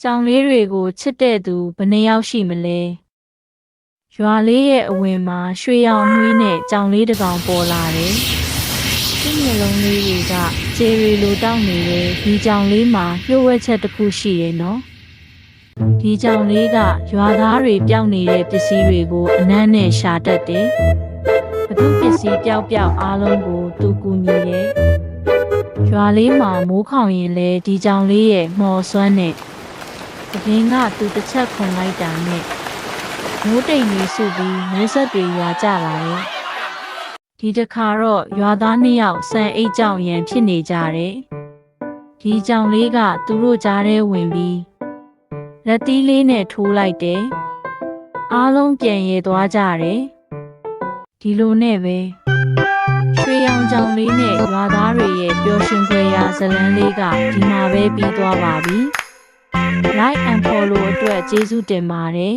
ကြောင်လေးတွေကိုချစ်တဲ့သူဘယ်နှယောက်ရှိမလဲရွာလေးရဲ့အဝင်မှာရွှေရောင်နှွေးနဲ့ကြောင်လေးတစ်ကောင်ပေါ်လာတယ်ဒီမျက်လုံးလေးတွေကခြေရီလိုတောက်နေတဲ့ဒီကြောင်လေးမှာလျှို့ဝှက်ချက်တစ်ခုရှိတယ်နော်ဒီကြောင်လေးကရွာသားတွေပျောက်နေတဲ့ပစ္စည်းတွေကိုအနမ်းနဲ့ရှာတတ်တယ်ဘသူပစ္စည်းပျောက်အားလုံးကိုသူကူညီတယ်ရွာလေးမှာမိုးခေါင်ရင်လဲဒီကြောင်လေးရဲ့မော်စွမ်းနဲ့တပင်းကသူတစ်ချက်ခွန်လိုက်တာနဲ့မိုးတိမ်ကြီးစုပြီးမိုးဆက်တွေရွာကြလာတယ်ဒီတစ်ခါတော့ရွာသား2ယောက်စံအိတ်ကြောင်ရန်ဖြစ်နေကြတယ်ဒီကြောင်လေးကသူတို့ကြားထဲဝင်ပြီးလက်သီးလေးနဲ့ထိုးလိုက်တယ်အားလုံးပြန်ရဲသွားကြတယ်ဒီလိုနဲ့ပဲရွှေရောင်ကြောင်လေးနဲ့ရွာသားတွေရဲ့ပျော်ရွှင်ဖွယ်ရာဇလန်းလေးကဒီမှာပဲပြီးသွားပါပြီ Like and follow အတွက်ကျေးဇူးတင်ပါတယ်